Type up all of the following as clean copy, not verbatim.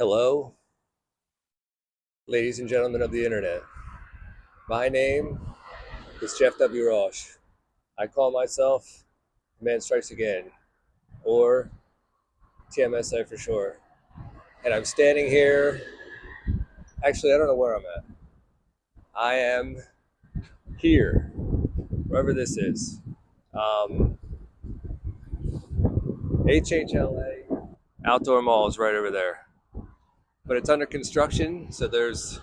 Hello, ladies and gentlemen of the internet. My name is Jeff W. Roche. I call myself Man Strikes Again, or TMSA for short. And I'm standing here. Actually, I don't know where I'm at. I am here, wherever this is. HHLA Outdoor Mall is right over there. But it's under construction, so there's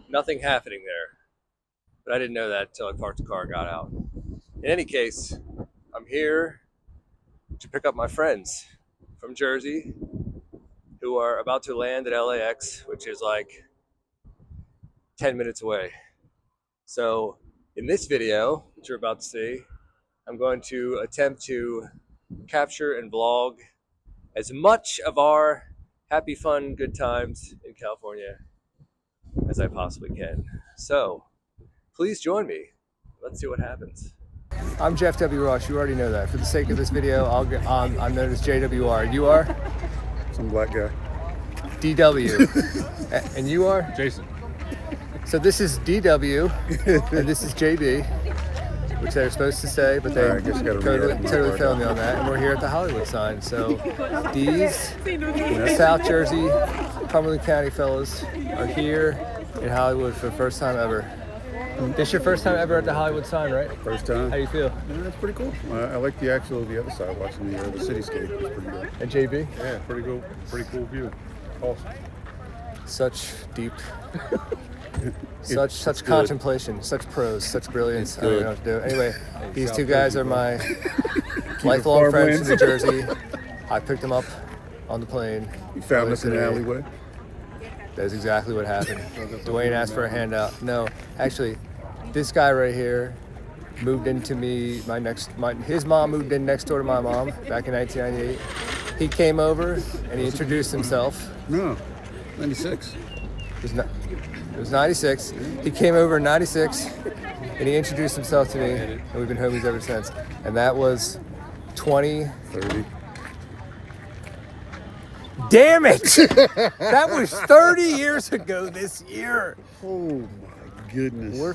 nothing happening there. But I didn't know that until I parked the car and got out. In any case, I'm here to pick up my friends from Jersey who are about to land at LAX, which is like 10 minutes away. So in this video that you're about to see, I'm going to attempt to capture and vlog as much of our happy, fun, good times in California as I possibly can. So please join me. Let's see what happens. I'm Jeff W. Roche. You already know that. For the sake of this video, I'm known as JWR. You are? Some black guy. DW. And you are? Jason. So this is DW, and this is JB, which they're supposed to say, but they totally failed me on that. And we're here at the Hollywood sign. So these South Jersey, Cumberland County fellas are here in Hollywood for the first time ever. This your first time ever at the Hollywood sign, right? First time. How do you feel? Yeah, that's pretty cool. I like the actual of the other side, watching the cityscape. It's pretty good. And JB? Yeah, pretty cool view. Awesome. Such deep, such contemplation, such prose, such brilliance. I don't know what to do. Anyway, these two guys are my lifelong friends from New Jersey. I picked them up on the plane. You found us in the alleyway? That's exactly what happened. Dwayne asked for a handout. No, actually, this guy right here moved into me. His mom moved in next door to my mom back in 1998. He came over and he introduced himself. No, 96. It was 96. He came over in 96 and he introduced himself to me, and we've been homies ever since. And that was 30. Damn it! That was 30 years ago this year. Oh my goodness. We're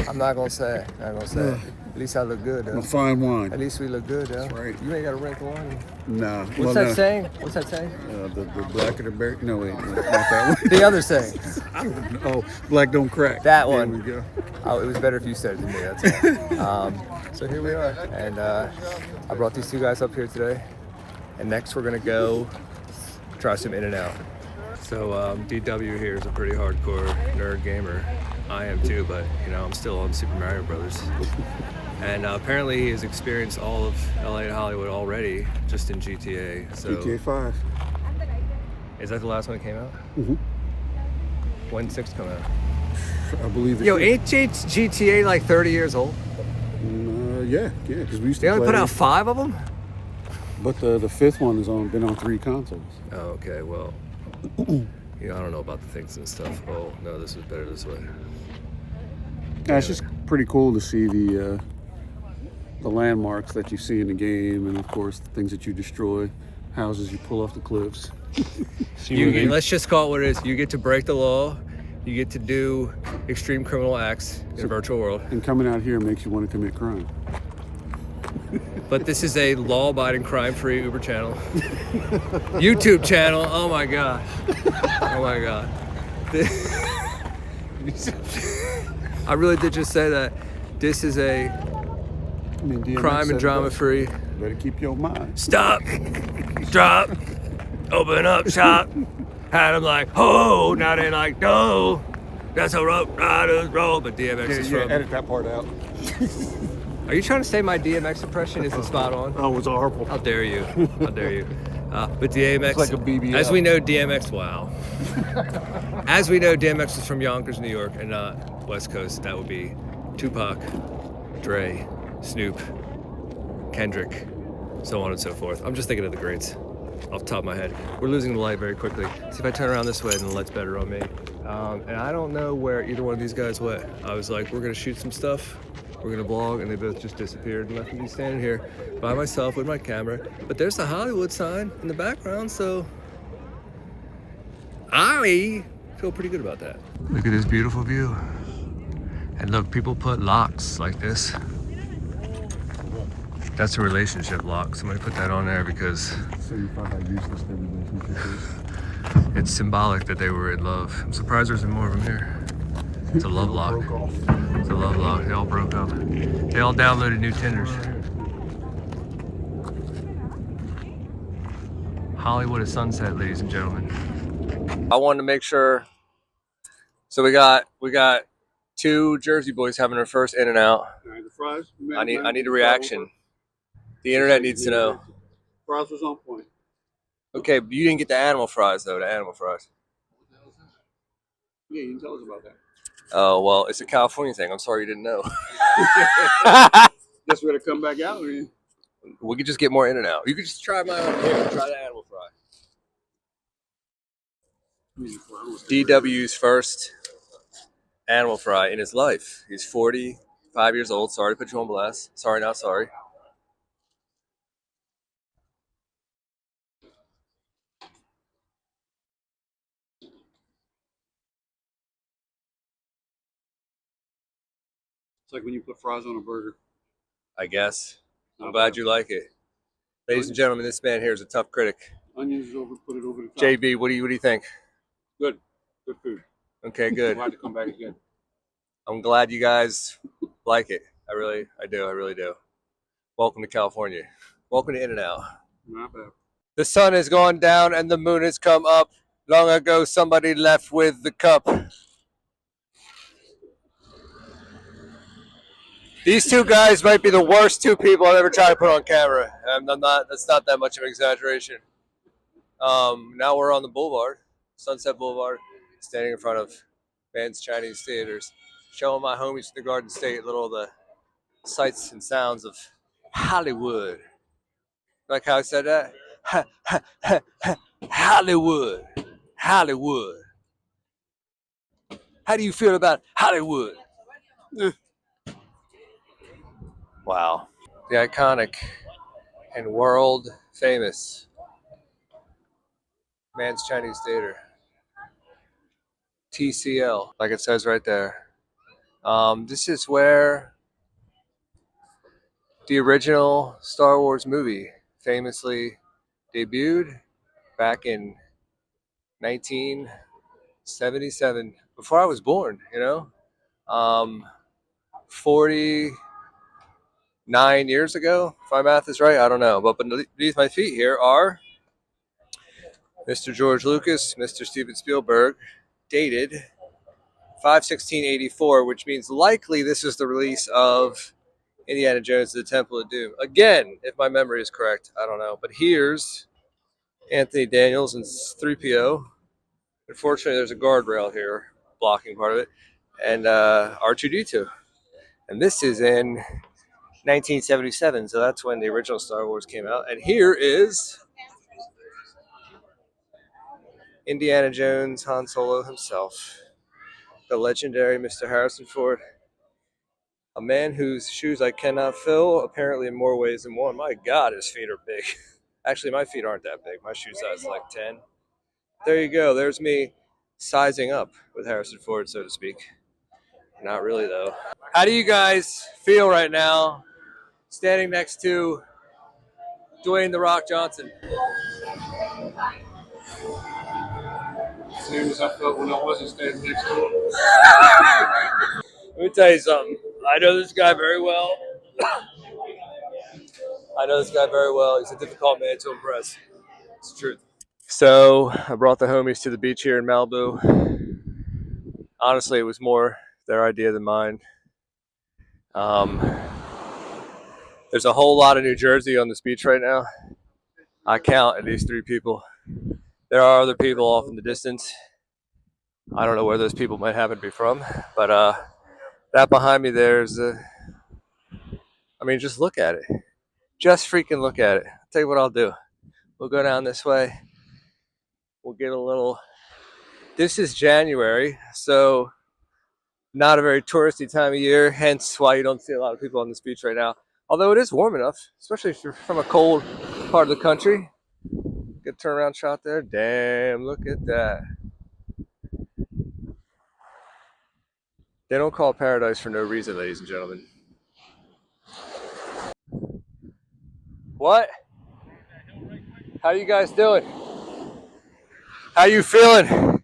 I'm not gonna say it. At least I look good, though. A fine wine. At least we look good, though. That's right. You ain't got a wrinkle on you. Nah. What's that saying? What's that saying? The blacker the berry. No, wait, not that one. The other saying. I don't know. Oh, black don't crack. That one. There we go. Oh, it was better if you said it than me. That's all. So here we are, and I brought these two guys up here today. And next we're gonna go try some In-N-Out. So DW here is a pretty hardcore nerd gamer. I am too, but you know, I'm still on Super Mario Brothers. And apparently he has experienced all of LA and Hollywood already, just in GTA. So GTA 5. Is that the last one that came out? Mm-hmm. When's 6 come out? I believe it. Yo, ain't GTA like 30 years old? Yeah, because we used to They only play, put out 5 of them? But the fifth one has been on 3 consoles. Oh, okay, well, I don't know about the things and stuff. Oh, no, this is better this way. Yeah, it's just pretty cool to see the landmarks that you see in the game, and of course the things that you destroy, houses you pull off the cliffs. Let's just call it what it is. You get to break the law. You get to do extreme criminal acts in a virtual world. And coming out here makes you want to commit crime. But this is a law-abiding, crime-free Uber channel. YouTube channel. Oh my god. Oh my god. I really did just say that. This is a crime and drama-free. Better keep your mind. Stop. Drop. Open up shop. Had them like, oh, now they're like, no. That's a rope riders roll. But DMX is from. Edit that part out. Are you trying to say my DMX impression isn't spot on? Oh, it's horrible. How dare you? How dare you? But DMX, it's like a BBL. As we know, DMX, wow. As we know, DMX is from Yonkers, New York, and not West Coast. That would be Tupac, Dre, Snoop, Kendrick, so on and so forth. I'm just thinking of the greats off the top of my head. We're losing the light very quickly. See if I turn around this way, then the light's better on me. And I don't know where either one of these guys went. I was like, we're gonna shoot some stuff. we're gonna vlog, and they both just disappeared and left me standing here by myself with my camera. But there's the Hollywood sign in the background, so I feel pretty good about that. Look at this beautiful view. And look, people put locks like this. That's a relationship lock. Somebody put that on there because So you find how useless their relationship is. it's symbolic that they were in love. I'm surprised there's more of them here. It's a love lock. It's a love lock. They all broke up. They all downloaded new Tinders. Hollywood at sunset, ladies and gentlemen. I wanted to make sure. So we got two Jersey boys having their first In and Out. All right, the fries. I need a reaction. The internet needs to know. Fries was on point. Okay, but you didn't get the animal fries though. The animal fries. Yeah, you can tell us about that. Oh well, it's a California thing. I'm sorry you didn't know. Guess we're gonna come back out. We could just get more In and Out. You could just try mine over here. Try the animal fry. DW's first animal fry in his life. He's 45 years old. Sorry to put you on blast. Sorry, not sorry. It's like when you put fries on a burger. I guess. I'm glad you like it. Ladies and gentlemen, this man here is a tough critic. Onions over, put it over the top. JB, what do you think? Good food. Okay, good. Glad to come back again. I'm glad you guys like it. I really do. Welcome to California. Welcome to In and Out. Not bad. The sun has gone down and the moon has come up. Long ago, somebody left with the cup. These two guys might be the worst two people I've ever tried to put on camera. That's not that much of an exaggeration. Now we're on the boulevard, Sunset Boulevard, standing in front of Man's Chinese Theaters, showing my homies to the Garden State a little of the sights and sounds of Hollywood. Like how I said that? Hollywood. Hollywood. How do you feel about Hollywood? Wow. The iconic and world famous Man's Chinese Theater. TCL, like it says right there. This is where the original Star Wars movie famously debuted back in 1977, before I was born, 49 years ago, if my math is right. I don't know. But beneath my feet here are Mr. George Lucas, Mr. Steven Spielberg, dated 5/16/84, which means likely this is the release of Indiana Jones and the Temple of Doom. Again, if my memory is correct, I don't know. But here's Anthony Daniels and 3PO. Unfortunately, there's a guardrail here blocking part of it. And R2-D2. And this is in 1977, so that's when the original Star Wars came out. And here is Indiana Jones, Han Solo himself, the legendary Mr. Harrison Ford. A man whose shoes I cannot fill, apparently in more ways than one. My God, his feet are big. Actually, my feet aren't that big. My shoe size is like 10. There you go. There's me sizing up with Harrison Ford, so to speak. Not really, though. How do you guys feel right now standing next to Dwayne "The Rock" Johnson? Same as I felt when I wasn't standing next to him. Let me tell you something. I know this guy very well. He's a difficult man to impress. It's the truth. So I brought the homies to the beach here in Malibu. Honestly, it was more their idea than mine. There's a whole lot of New Jersey on this beach right now. I count at least 3 people. There are other people off in the distance. I don't know where those people might happen to be from, but that behind me there's just look at it. Just freaking look at it. I'll tell you what I'll do. We'll go down this way. We'll get a little. This is January, so Not a very touristy time of year, hence why you don't see a lot of people on this beach right now. Although it is warm enough, especially if you're from a cold part of the country. Good turnaround shot there. Damn, look at that. They don't call it paradise for no reason, ladies and gentlemen. What? How you guys doing? How you feeling?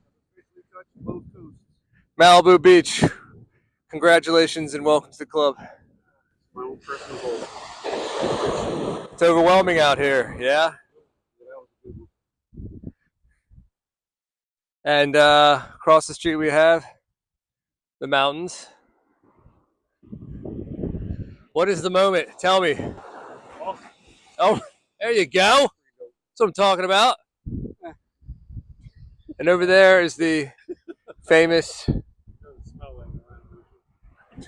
Malibu Beach. Congratulations and welcome to the club. It's overwhelming out here, yeah? And across the street we have the mountains. What is the moment? Tell me. Oh, there you go. That's what I'm talking about. And over there is the famous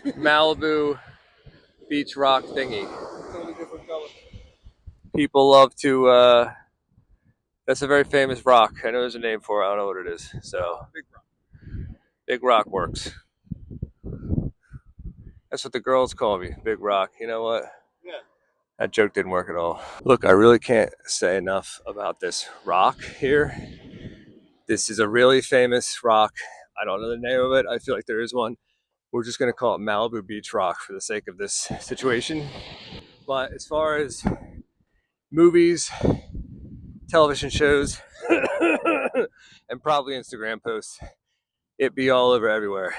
Malibu beach rock thingy. People love to, that's a very famous rock. I know there's a name for it. I don't know what it is. So, Big Rock works. That's what the girls call me, Big Rock. You know what? That joke didn't work at all. Look, I really can't say enough about this rock here. This is a really famous rock. I don't know the name of it. I feel like there is one. We're just going to call it Malibu Beach Rock for the sake of this situation. But as far as movies, television shows, and probably Instagram posts, it be all over everywhere.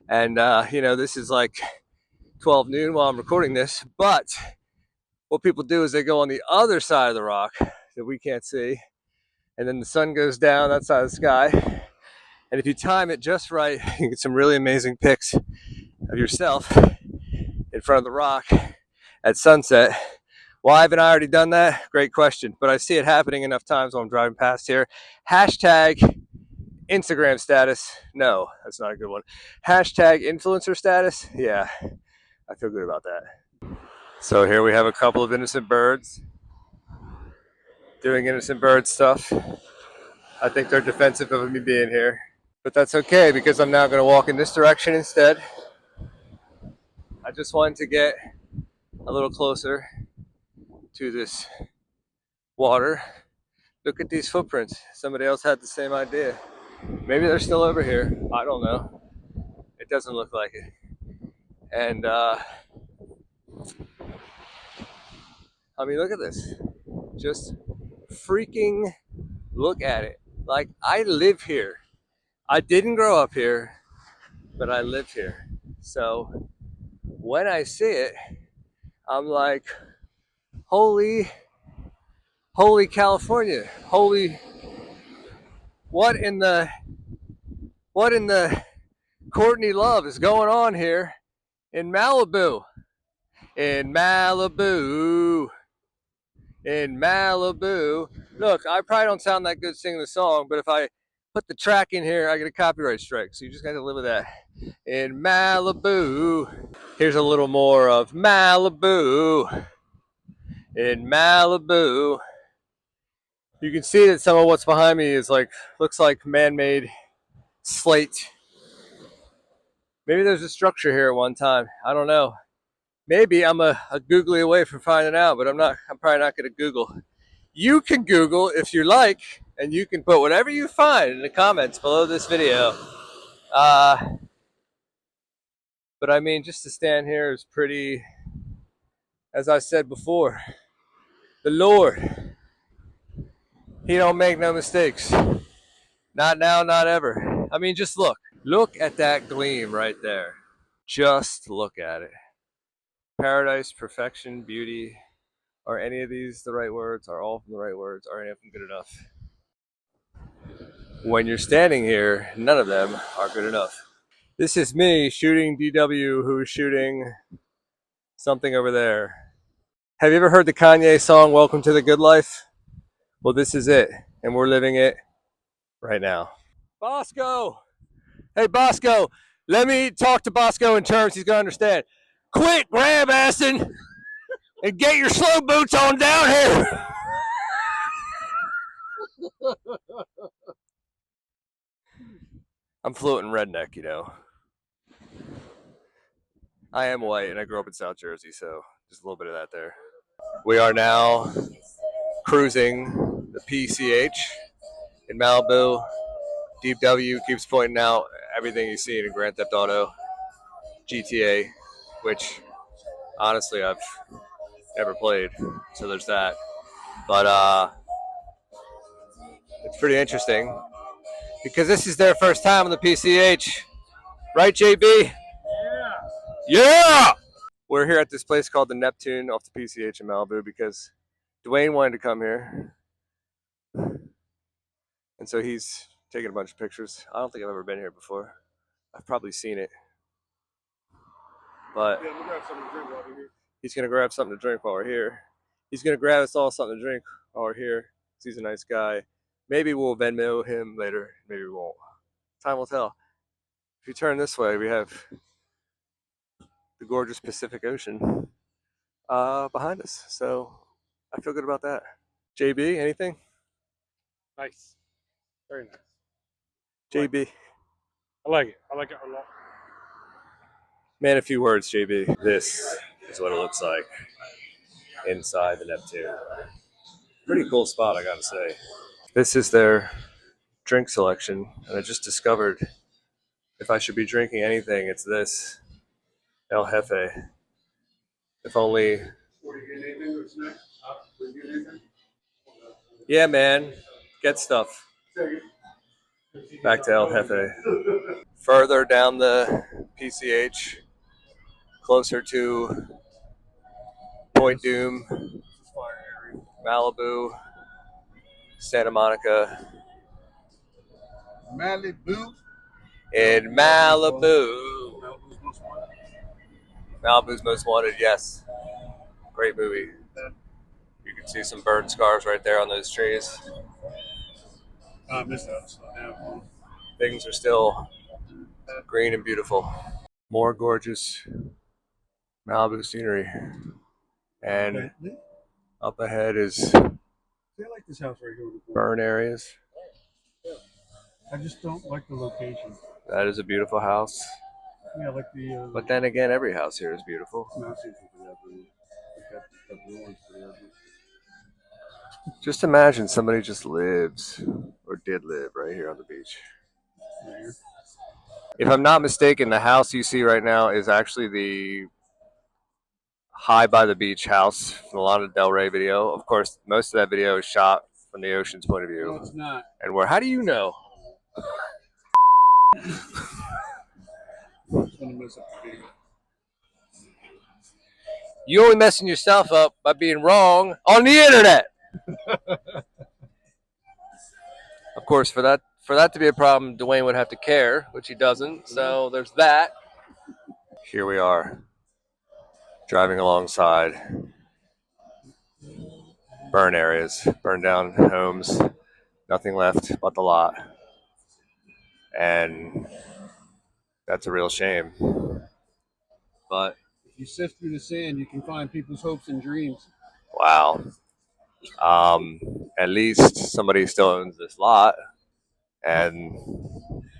And, this is like 12 noon while I'm recording this. But what people do is they go on the other side of the rock that we can't see. And then the sun goes down that side of the sky. And if you time it just right, you get some really amazing pics of yourself in front of the rock at sunset. Why haven't I already done that? Great question. But I see it happening enough times while I'm driving past here. Hashtag Instagram status. No, that's not a good one. Hashtag influencer status. Yeah, I feel good about that. So here we have a couple of innocent birds doing innocent bird stuff. I think they're defensive of me being here. But that's okay because I'm now going to walk in this direction instead. I just wanted to get a little closer to this water. Look at these footprints. Somebody else had the same idea. Maybe they're still over here. I don't know. It doesn't look like it. And look at this. Just freaking look at it. Like, I live here. I didn't grow up here, but I live here. So when I see it, I'm like, holy California. What in the Courtney Love is going on here in Malibu? In Malibu. Look, I probably don't sound that good singing the song, but if I put the track in here, I get a copyright strike. So you just got to live with that. In Malibu. Here's a little more of Malibu. In Malibu. You can see that some of what's behind me is looks like man-made slate. Maybe there's a structure here at one time. I don't know. Maybe I'm a googly away from finding out, but I'm probably not going to Google. You can Google if you like, and you can put whatever you find in the comments below this video. But I mean, just to stand here is pretty, as I said before, the Lord, he don't make no mistakes. Not now, not ever. I mean, just look. Look at that gleam right there. Just look at it. Paradise, perfection, beauty. Are any of these the right words? Are all of them the right words? Are any of them good enough? When you're standing here, none of them are good enough. This is me shooting DW, who's shooting something over there. Have you ever heard the Kanye song, Welcome to the Good Life? Well, this is it, and we're living it right now. Bosco! Hey, Bosco, let me talk to Bosco in terms he's going to understand. Quit grab assing and get your slow boots on down here. I'm fluent in redneck, you know. I am white and I grew up in South Jersey, so just a little bit of that there. We are now cruising the PCH in Malibu. Deep W keeps pointing out everything you see in Grand Theft Auto, GTA, which honestly I've never played, so there's that. But it's pretty interesting because this is their first time on the PCH, right, JB? Yeah. We're here at this place called the Neptune off the PCH in Malibu because Dwayne wanted to come here, and so he's taking a bunch of pictures. I don't think I've ever been here before. I've probably seen it, but yeah, I'm gonna grab something to drink while we're here. He's gonna grab something to drink while we're here. He's gonna grab us all something to drink while we're here. He's a nice guy. Maybe we'll Venmo him later. Maybe we won't. Time will tell. If you turn this way, we have the gorgeous Pacific Ocean behind us. So I feel good about that. JB, anything? Nice. Very nice. JB. I like it. I like it a lot. Man, a few words, JB. This is what it looks like inside the Neptune. Pretty cool spot, I gotta say. This is their drink selection, and I just discovered if I should be drinking anything, it's this El Jefe. If only. Yeah, man. Get stuff. Back to El Jefe. Further down the PCH, closer to Point Doom, Malibu, Santa Monica. Malibu. In Malibu. Malibu's Most Wanted, yes. Great movie. You can see some burn scars right there on those trees. I missed that. So now. Things are still green and beautiful. More gorgeous Malibu scenery. And up ahead is I like this house right here. burn areas. I just don't like the location. That is a beautiful house. Yeah, I like the. But then again, every house here is beautiful. Just imagine somebody just lives or did live right here on the beach. If I'm not mistaken, the house you see right now is actually the High by the Beach house from the Lana Del Rey video. Of course, most of that video is shot from the ocean's point of view. No, it's not. And where? How do you know? You only messing yourself up by being wrong on the internet. Of course, for that to be a problem, Dwayne would have to care, which he doesn't. So there's that. Here we are, driving alongside burn areas, burned down homes, nothing left but the lot. And that's a real shame. But if you sift through the sand, you can find people's hopes and dreams. Wow. At least somebody still owns this lot, and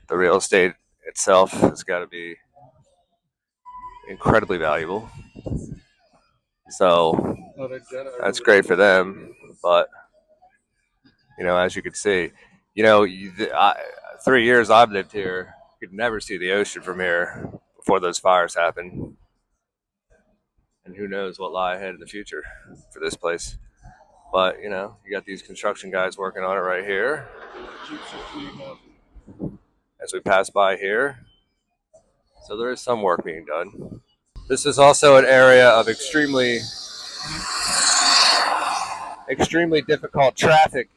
the real estate itself has got to be incredibly valuable. So that's great for them. But, as you can see, 3 years I've lived here, you could never see the ocean from here before those fires happened. And who knows what lie ahead in the future for this place. But, you got these construction guys working on it right here. As we pass by here. So there is some work being done. This is also an area of extremely difficult traffic.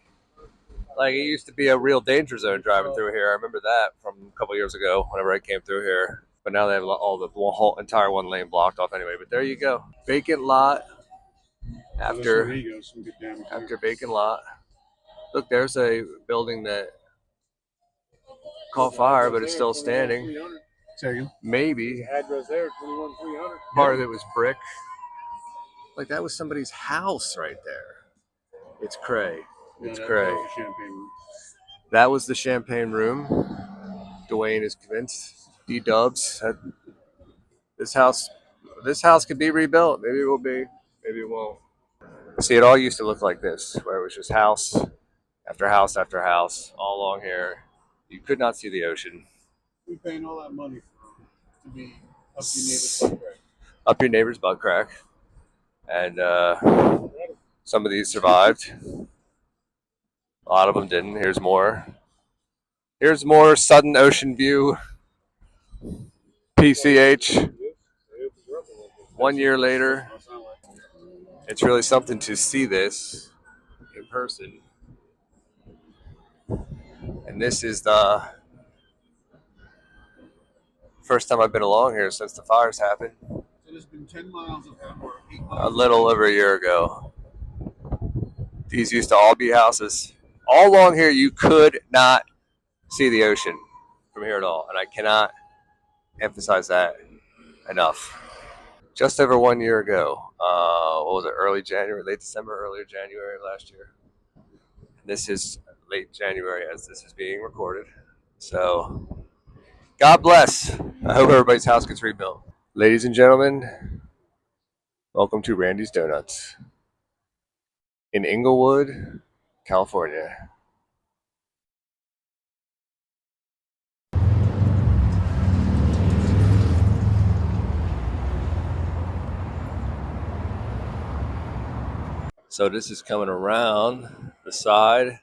Like, it used to be a real danger zone driving through here. I remember that from a couple years ago whenever I came through here. But now they have all the whole entire one lane blocked off anyway. But there you go. Vacant lot after vacant lot. Look, there's a building that caught fire, but it's still standing. Maybe. Address there, 21300. Part of it was brick. Like, that was somebody's house right there. It's cray. It's cray. That was the champagne room. Dwayne is convinced. D-Dubs. This house This house could be rebuilt. Maybe it will be. Maybe it won't. See, it all used to look like this, where it was just house after house after house all along here. You could not see the ocean. We paying all that money to be up your neighbor's butt crack. Up your neighbor's butt crack. And some of these survived. A lot of them didn't. Here's more. Here's more sudden ocean view. PCH. 1 year later. It's really something to see this in person. And this is the first time I've been along here since the fires happened. So there's been 10 miles of or 8 miles. A little over a year ago. These used to all be houses. All along here, you could not see the ocean from here at all. And I cannot emphasize that enough. Just over 1 year ago. What was it? Early January, late December, earlier January last year. This is late January as this is being recorded. So, God bless. I hope everybody's house gets rebuilt. Ladies and gentlemen, welcome to Randy's Donuts in Inglewood, California. So this is coming around the side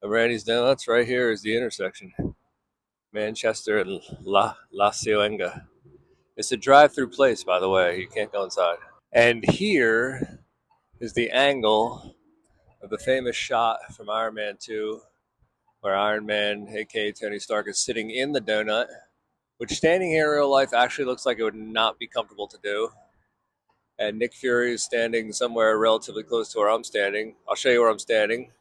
of Randy's Donuts. Right here is the intersection. Manchester and La Cienega. It's a drive-through place, by the way. You can't go inside. And here is the angle of the famous shot from Iron Man 2, where Iron Man, aka Tony Stark, is sitting in the donut, which standing here in real life actually looks like it would not be comfortable to do. And Nick Fury is standing somewhere relatively close to where I'm standing. I'll show you where I'm standing.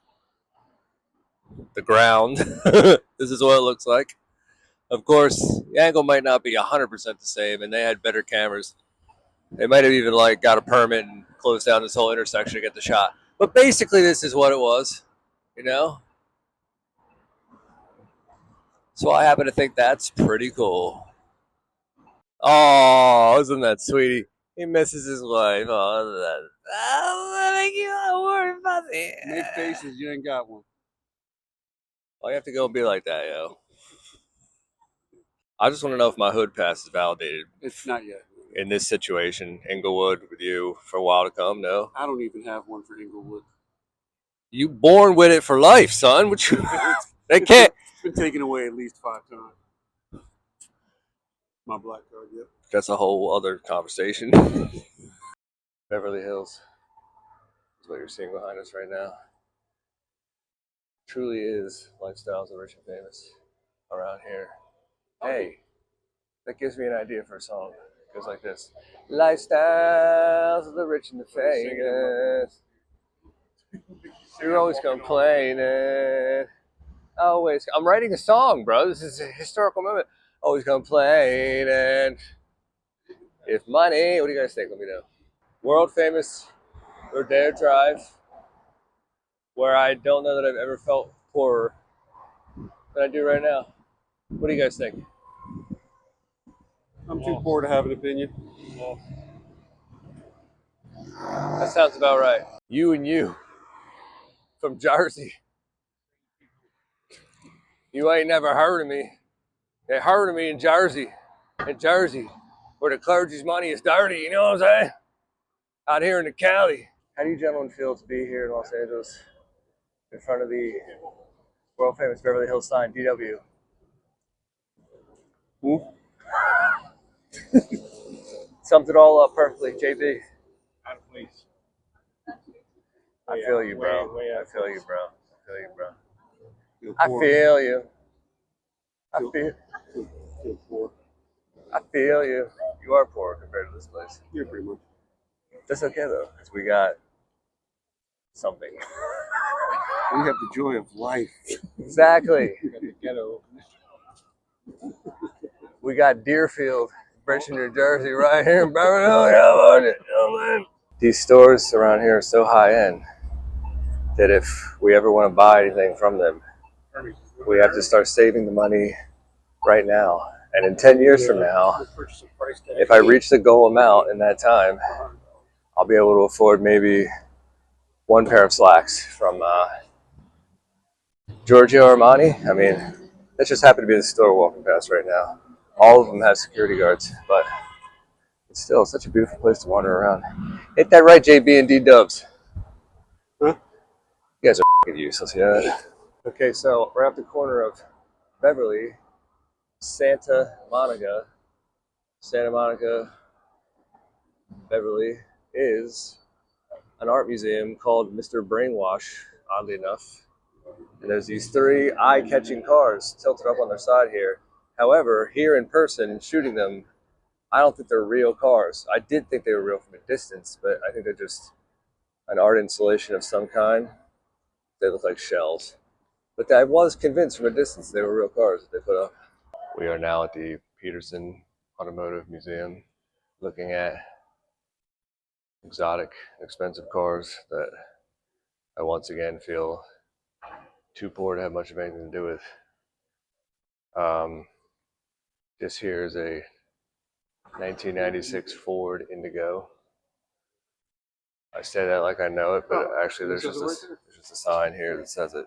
The ground. This is what it looks like. Of course, the angle might not be 100% the same, and they had better cameras. They might have even got a permit and closed down this whole intersection to get the shot. But basically, this is what it was, you know? So I happen to think that's pretty cool. Oh, isn't that sweetie? He misses his wife. Oh, that make you not worry about it. Make faces, you ain't got one. Why you have to go and be like that, yo? I just want to know if my hood pass is validated. It's not yet. In this situation, Inglewood with you for a while to come, no? I don't even have one for Inglewood. You born with it for life, son. What you? They can't. It's been taken away at least 5 times. My black card, yep. That's a whole other conversation. Beverly Hills is what you're seeing behind us right now. Truly is lifestyles of rich and famous around here. Hey, that gives me an idea for a song. It goes like this. Lifestyles of the rich and the famous. You're always complaining. Always. I'm writing a song, bro. This is a historical moment. Always complaining. If money, what do you guys think? Let me know. World famous Rodeo Drive, where I don't know that I've ever felt poorer than I do right now. What do you guys think? I'm too poor to have an opinion. That sounds about right. You and you from Jersey. You ain't never heard of me. They heard of me in Jersey. In Jersey, where the clergy's money is dirty, you know what I'm saying? Out here in the Cali. How do you gentlemen feel to be here in Los Angeles in front of the world famous Beverly Hills sign, DW? Sums it all up perfectly, JB. Out of place. I feel you, bro. I feel you, bro. I I feel you. I feel you. You are poor compared to this place. Yeah, pretty much. That's okay though, because we got something. We have the joy of life. Exactly. We got the ghetto. We got Deerfield, Bridgeton, New Jersey, right here in Beverly Hills. Oh, these stores around here are so high end that if we ever want to buy anything from them, we have to start saving the money right now. And in 10 years from now, if I reach the goal amount in that time, I'll be able to afford maybe one pair of slacks from Giorgio Armani. I mean, that just happened to be the store walking past right now. All of them have security guards, but it's still such a beautiful place to wander around. Ain't that right, JB and D Dubs? Huh? You guys are f***ing useless, you know that? Okay, so we're at the corner of Beverly, Santa Monica, Beverly is an art museum called Mr. Brainwash, oddly enough. And there's these three eye-catching cars tilted up on their side here. However, here in person, shooting them, I don't think they're real cars. I did think they were real from a distance, but I think they're just an art installation of some kind. They look like shells. But I was convinced from a distance they were real cars that they put up. We are now at the Petersen Automotive Museum looking at exotic, expensive cars that I once again feel too poor to have much of anything to do with. This here is a 1996 Ford Indigo. I say that like I know it, but actually there's just a sign here that says it.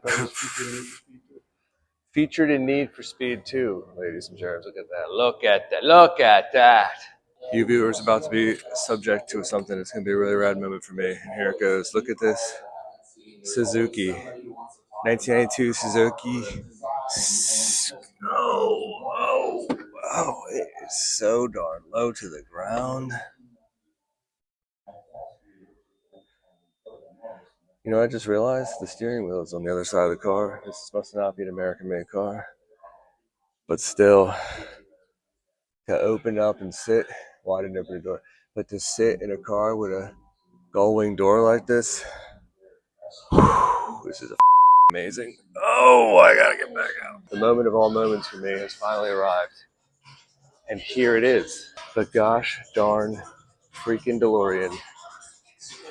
Featured in Need for Speed 2, ladies and germs. Look at that. Look at that. Look at that. You viewers about to be subject to something. It's going to be a really rad moment for me. And here it goes. Look at this. Suzuki. 1992 Suzuki. Oh, it is so darn low to the ground. You know, I just realized the steering wheel is on the other side of the car. This must not be an American-made car. But still, to open up and sit, well, I didn't open the door, but to sit in a car with a gull-wing door like this, this is amazing. Oh, I gotta get back out. The moment of all moments for me has finally arrived. And here it is. The gosh darn freaking DeLorean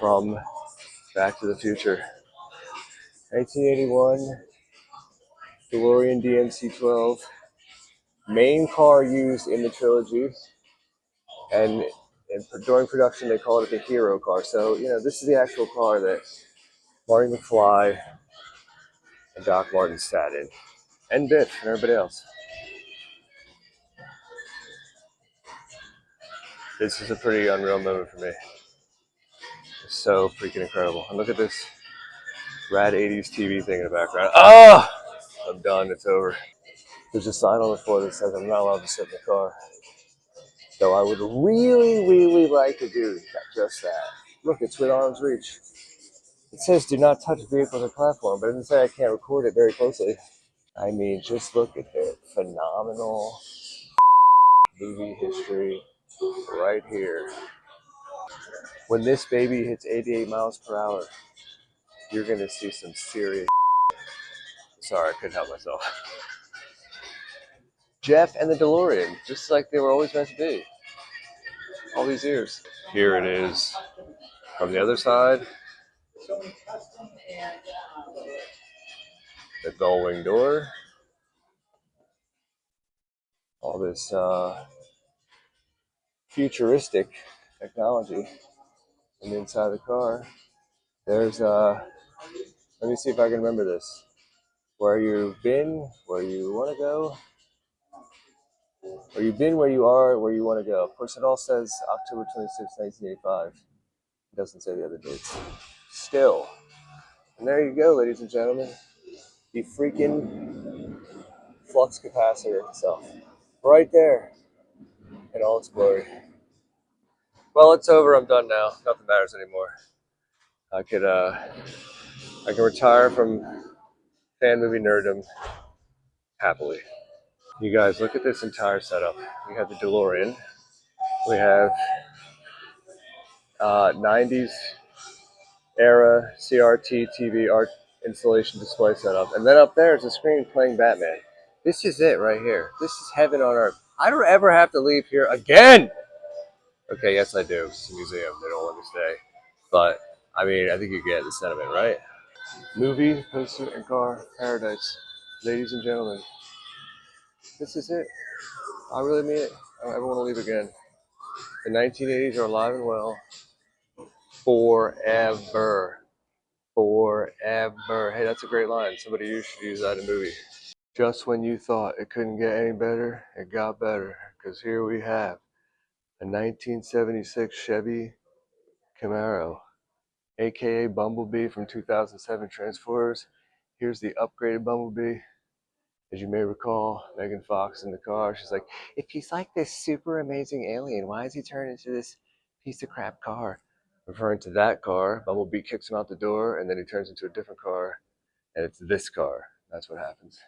from Back to the Future. 1981 DeLorean DMC-12. Main car used in the trilogy. And during production, they called it the hero car. So, you know, this is the actual car that Marty McFly and Doc Martin sat in. And Biff and everybody else. This is a pretty unreal moment for me. It's so freaking incredible. And look at this rad 80s TV thing in the background. Oh! I'm done. It's over. There's a sign on the floor that says I'm not allowed to sit in the car. Though I would really, really like to do just that. Look, it's with arm's reach. It says do not touch vehicles or platform, but it doesn't say I can't record it very closely. I mean, just look at it. Phenomenal movie history right here. When this baby hits 88 miles per hour, you're going to see some serious. Sorry, I couldn't help myself. Jeff and the DeLorean, just like they were always meant to be. All these years. Here it is. From the other side, the gull-wing door. All this futuristic technology on the inside of the car. There's, let me see if I can remember this. Where you've been, where you want to go. Where you've been, where you are, where you want to go. Of course, it all says October 26, 1985. It doesn't say the other dates. Still. And there you go, ladies and gentlemen. The freaking flux capacitor itself. Right there. In all its glory. Well, it's over. I'm done now. Nothing matters anymore. I can retire from fan movie nerddom happily. You guys, look at this entire setup. We have the DeLorean. We have 90s era CRT TV art installation display setup. And then up there is a screen playing Batman. This is it right here. This is heaven on earth. I don't ever have to leave here again. Okay, yes I do. It's a museum. They don't let me stay. But, I mean, I think you get the sentiment, right? Movie, poster, and car paradise. Ladies and gentlemen, this is it. I really mean it. I don't ever want to leave again. The 1980s are alive and well. Forever. Forever. Hey, that's a great line. Somebody you should use that in a movie. Just when you thought it couldn't get any better, it got better. Because here we have a 1976 Chevy Camaro, aka Bumblebee from 2007 Transformers. Here's the upgraded Bumblebee. As you may recall, Megan Fox in the car, she's like, if he's like this super amazing alien, why is he turned into this piece of crap car? Referring to that car, Bumblebee kicks him out the door, and then he turns into a different car, and it's this car. That's what happens.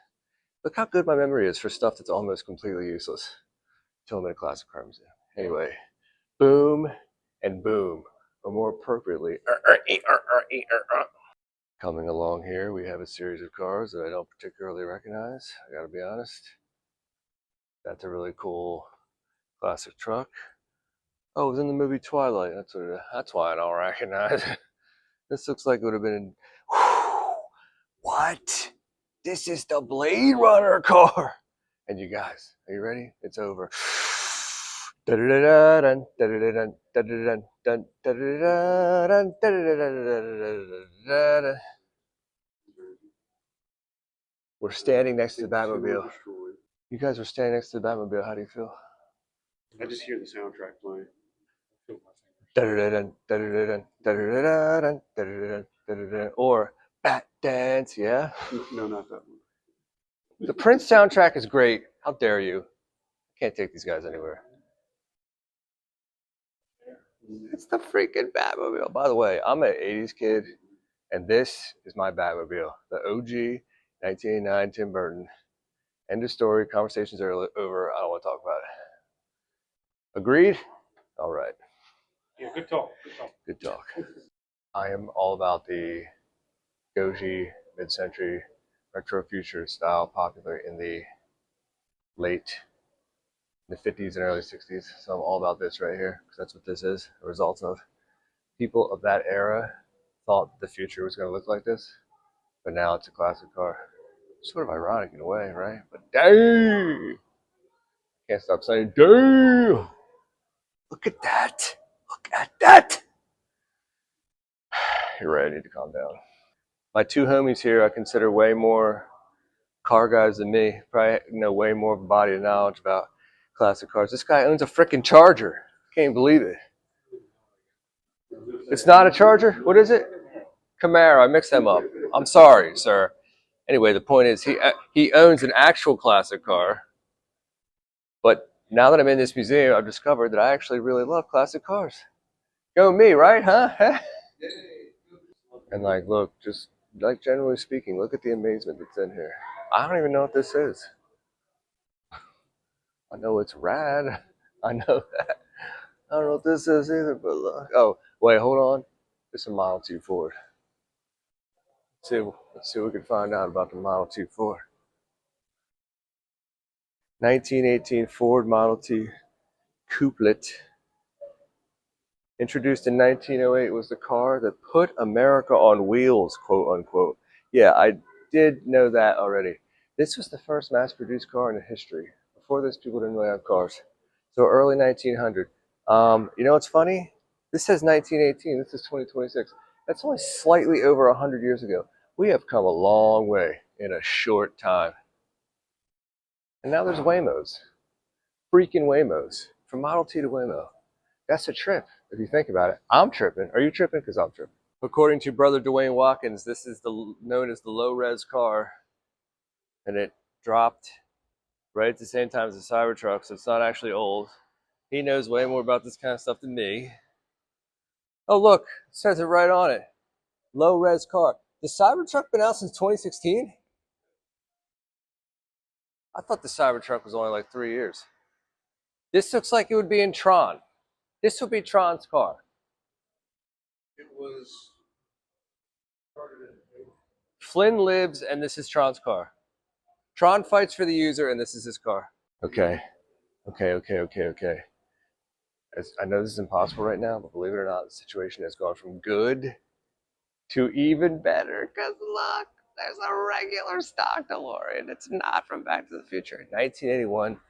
Look how good my memory is for stuff that's almost completely useless. Till I'm in a classic car museum. Anyway, boom and boom, or more appropriately, coming along here, we have a series of cars that I don't particularly recognize. I gotta be honest. That's a really cool classic truck. Oh, it was in the movie Twilight. That's why I don't recognize it. This looks like it would have been. What? This is the Blade Runner car. And you guys, are you ready? It's over. We're standing next to the Batmobile. You guys are standing next to the Batmobile. How do you feel? I just hear the soundtrack playing. Or Bat Dance, yeah? No, not that one. The Prince soundtrack is great. How dare you? Can't take these guys anywhere. It's the freaking Batmobile. By the way, I'm an 80s kid, and this is my Batmobile. The OG 1989 Tim Burton. End of story. Conversations are over. I don't want to talk about it. Agreed? All right. Yeah, good talk. Good talk. Good talk. I am all about the Goji mid-century retro future style, popular in the late the 50s and early 60s. So I'm all about this right here because that's what this is, a result of people of that era thought the future was going to look like this, but now it's a classic car. Sort of ironic in a way, right? But dang! Can't stop saying dang! Look at that! Look at that! You're right, I need to calm down. My two homies here I consider way more car guys than me. Probably know way more of a body of knowledge about classic cars. This guy owns a freaking Charger. Can't believe it. It's not a Charger? What is it? Camaro. I mixed them up. I'm sorry, sir. Anyway, the point is he owns an actual classic car. But now that I'm in this museum, I've discovered that I actually really love classic cars. Go me, right? Huh? And like, look, just like generally speaking, look at the amazement that's in here. I don't even know what this is. I know it's rad. I know that. I don't know what this is either, but look. Oh, wait, hold on. It's a Model T Ford. Let's see what we can find out about the Model T Ford. 1918 Ford Model T Couplet. Introduced in 1908, was the car that put America on wheels, quote unquote. Yeah, I did know that already. This was the first mass-produced car in history. Before this, people didn't really have cars. So early 1900. You know what's funny? This says 1918. This is 2026. That's only slightly over 100 years ago. We have come a long way in a short time. And now there's Waymos. Freaking Waymos. From Model T to Waymo. That's a trip, if you think about it. I'm tripping. Are you tripping? Because I'm tripping. According to brother Dwayne Watkins, this is known as the low-res car. And it dropped right at the same time as the Cybertruck, so it's not actually old. He knows way more about this kind of stuff than me. Oh, look, it says it right on it. Low-res car. The Cybertruck been out since 2016? I thought the Cybertruck was only like 3 years. This looks like it would be in Tron. This would be Tron's car. It was. Flynn lives, and this is Tron's car. Tron fights for the user, and this is his car. Okay. I know this is impossible right now, but believe it or not, the situation has gone from good to even better. Because look, there's a regular stock DeLorean. It's not from Back to the Future. 1981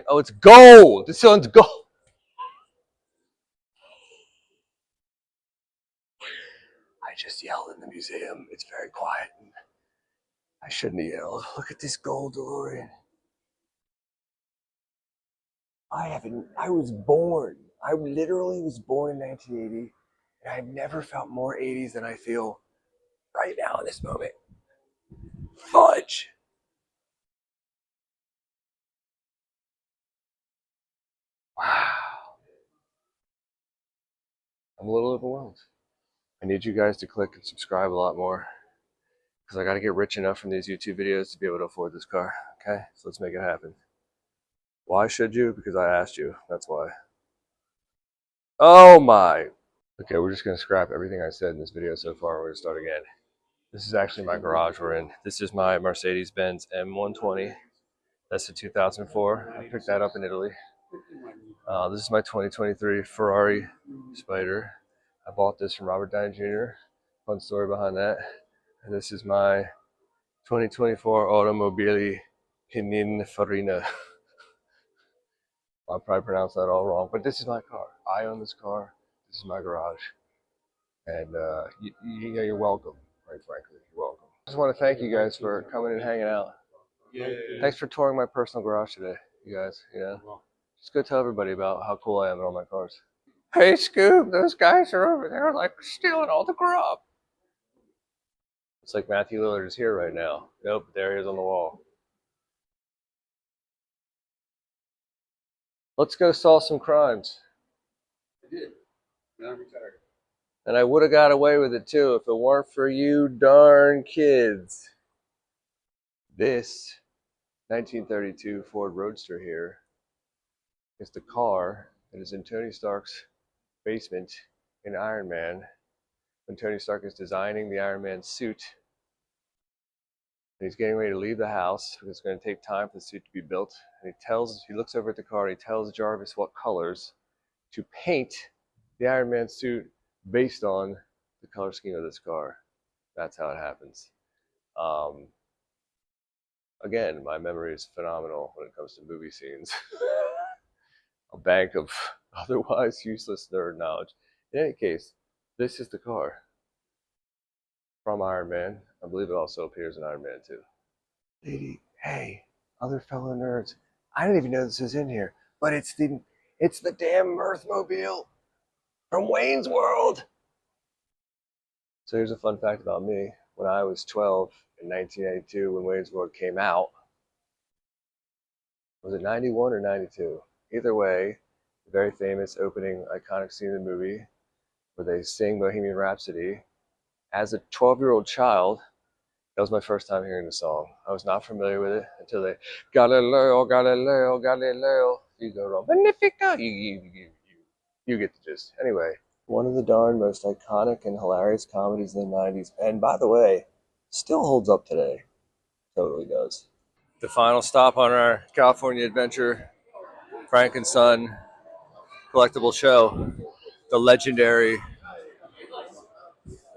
Oh, it's gold. This one's gold. I just yelled in the museum. It's very quiet. I shouldn't have yelled. Look at this gold DeLorean. I was born. I literally was born in 1980, and I've never felt more 80s than I feel right now in this moment. Fudge. Wow. I'm a little overwhelmed. I need you guys to click and subscribe a lot more because I got to get rich enough from these YouTube videos to be able to afford this car. Okay, so let's make it happen. Why should you? Because I asked you. That's why. Oh my. Okay, we're just going to scrap everything I said in this video so far. We're going to start again. This is actually my garage we're in. This is my Mercedes-Benz M120. That's a 2004. I picked that up in Italy. This is my 2023 Ferrari Spider. I bought this from Robert Downey Jr. Fun story behind that. And this is my 2024 Automobili Pininfarina. I'll probably pronounce that all wrong, but this is my car. I own this car. This is my garage. And you're welcome, quite frankly. You're welcome. I just want to thank you guys for coming and hanging out. Yeah. Thanks for touring my personal garage today, you guys. Just go tell everybody about how cool I am in all my cars. Hey, Scoop, those guys are over there like stealing all the grub. It's like Matthew Lillard is here right now. Nope, there he is on the wall. Let's go solve some crimes. I did. Now I'm retired. And I would have got away with it too if it weren't for you darn kids. This 1932 Ford Roadster here is the car that is in Tony Stark's basement in Iron Man when Tony Stark is designing the Iron Man suit. And he's getting ready to leave the house because it's going to take time for the suit to be built. And he looks over at the car and he tells Jarvis what colors to paint the Iron Man suit based on the color scheme of this car. That's how it happens. Again, my memory is phenomenal when it comes to movie scenes. A bank of otherwise useless nerd knowledge. In any case, this is the car from Iron Man. I believe it also appears in Iron Man 2. Lady, hey, other fellow nerds. I didn't even know this was in here, but it's the damn Mirthmobile from Wayne's World. So here's a fun fact about me. When I was 12 in 1982, when Wayne's World came out, was it 91 or 92? Either way, the very famous opening iconic scene in the movie where they sing Bohemian Rhapsody. As a 12-year-old child, that was my first time hearing the song. I was not familiar with it until they Galileo, Galileo, Galileo, Figaro, Magnifico. You get the gist. Anyway, one of the darn most iconic and hilarious comedies in the 90s, and by the way, still holds up today. Totally does. The final stop on our California adventure, Frank and Son collectible show, the legendary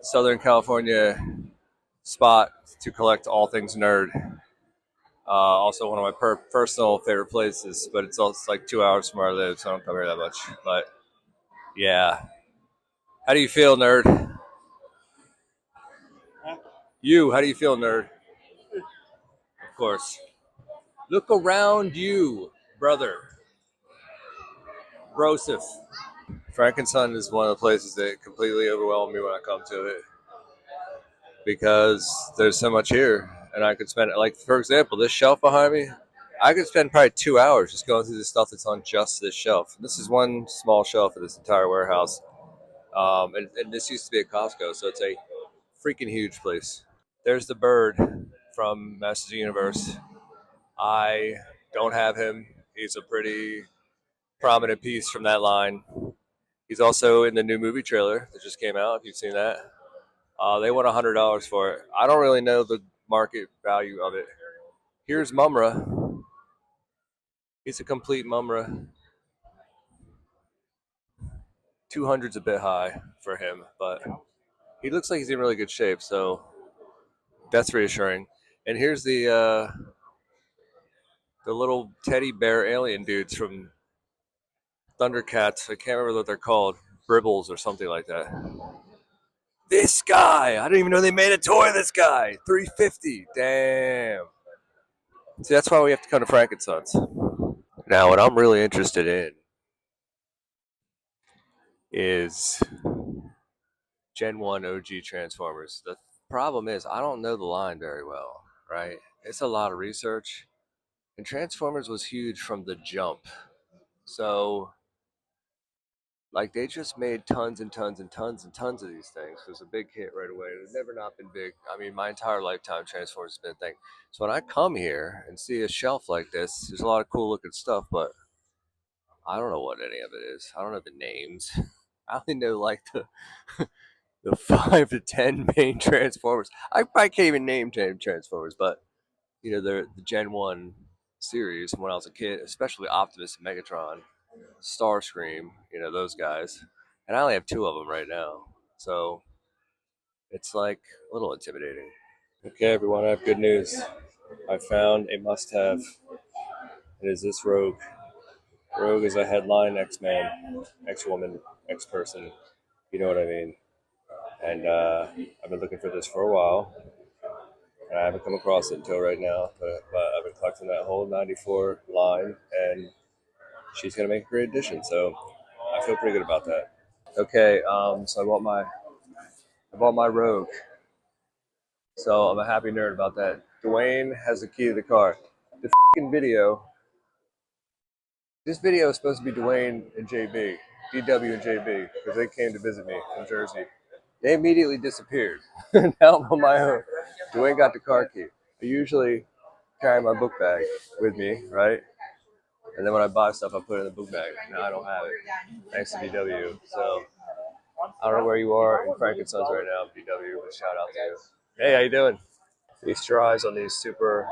Southern California spot to collect all things nerd. Also one of my personal favorite places, but it's also like 2 hours from where I live, so I don't come here that much. But yeah. How do you feel, nerd? How do you feel, nerd? Of course. Look around you, brother. Broseph. Frankenstein is one of the places that completely overwhelmed me when I come to it because there's so much here, and I could spend, like, for example, this shelf behind me, I could spend probably 2 hours just going through the stuff that's on just this shelf. This is one small shelf of this entire warehouse, and this used to be a Costco, so it's a freaking huge place. There's the bird from Masters of the Universe. I don't have him. He's a pretty prominent piece from that line. He's also in the new movie trailer that just came out, if you've seen that. They want $100 for it. I don't really know the market value of it. Here's Mumra. He's a complete Mumra. 200's a bit high for him, but he looks like he's in really good shape, so that's reassuring. And here's the the little teddy bear alien dudes from Thundercats. I can't remember what they're called. Bribbles or something like that. This guy! I didn't even know they made a toy of this guy! $350. Damn. See, that's why we have to come to Frankensons. Now, what I'm really interested in is Gen 1 OG Transformers. The problem is, I don't know the line very well, right? It's a lot of research. And Transformers was huge from the jump. So, like, they just made tons and tons and tons and tons of these things. It was a big hit right away. It's never not been big. I mean, my entire lifetime, Transformers has been a thing. So when I come here and see a shelf like this, there's a lot of cool looking stuff, but I don't know what any of it is. I don't know the names. I only know like the 5 to 10 main Transformers. I can't even name 10 Transformers, but you know the Gen 1 series when I was a kid, especially Optimus and Megatron, Starscream, you know those guys, and I only have 2 of them right now, so it's like a little intimidating. Okay, everyone, I have good news. I found a must-have. It is this Rogue. Rogue is a headline X-Man, X-Woman, X-Person. You know what I mean. And I've been looking for this for a while. And I haven't come across it until right now. But I've been collecting that whole '94 line, and she's gonna make a great addition. So I feel pretty good about that. Okay, so I bought my Rogue. So I'm a happy nerd about that. Dwayne has the key to the car. The f***ing video. This video is supposed to be Dwayne and JB, DW and JB, because they came to visit me from Jersey. They immediately disappeared. Now I'm on my own. Dwayne got the car key. I usually carry my book bag with me, right? And then when I buy stuff, I put it in the book bag. Now I don't have it, thanks to DW. So I don't know where you are in Frankensons right now, DW, but shout out to you. Hey, how you doing? Feast your eyes on these super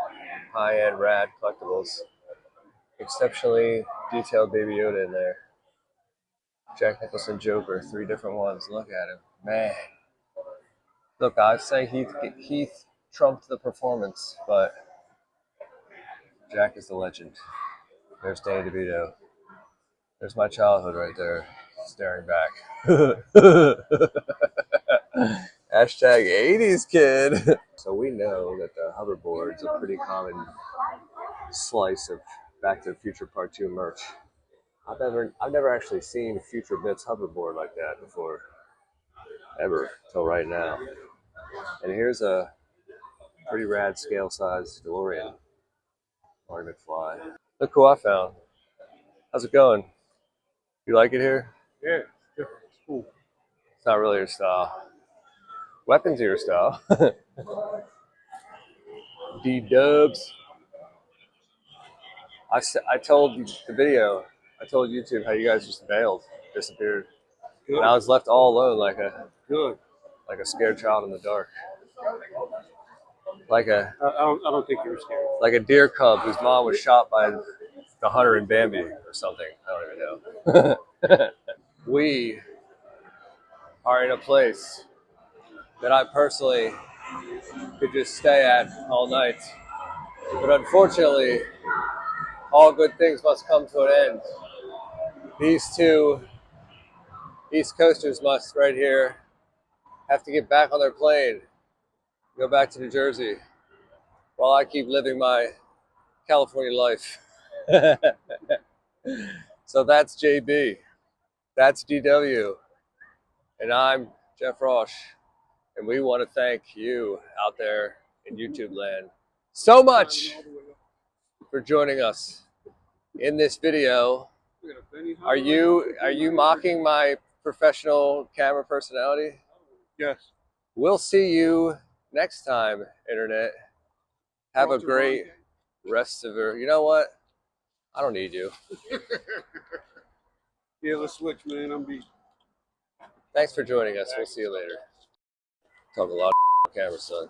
high-end rad collectibles. Exceptionally detailed Baby Yoda in there. Jack Nicholson Joker, 3 different ones. Look at him. Man. Look, I say Heath trumped the performance, but Jack is the legend. There's Danny DeVito. There's my childhood right there, staring back. Hashtag 80s kid. So we know that the hoverboard's a pretty common slice of Back to the Future Part 2 merch. I've never actually seen Future Bits hoverboard like that before, ever, till right now. And here's a pretty rad scale size DeLorean. Marty McFly. Look who I found. How's it going? You like it here? Yeah, it's different. It's cool. It's not really your style. Weapons are your style. D-dubs. I told the video, I told YouTube how you guys just bailed, disappeared. Good. And I was left all alone Good. like a scared child in the dark. Like a I don't think you're scared. like a deer cub whose mom was shot by the hunter in Bambi or something. I don't even know. We are in a place that I personally could just stay at all night. But unfortunately, all good things must come to an end. These 2 East Coasters must right here have to get back on their plane, go back to New Jersey, while I keep living my California life. So that's JB, that's DW, and I'm Jeff Roche, and we want to thank you out there in YouTube land so much for joining us in this video. Are you mocking my professional camera personality? Yes. We'll see you next time, Internet. Have a great rest of your... You know what? I don't need you. Yeah, let's switch, man. I'm beat. Thanks for joining us. We'll see you later. Talk a lot of camera, son.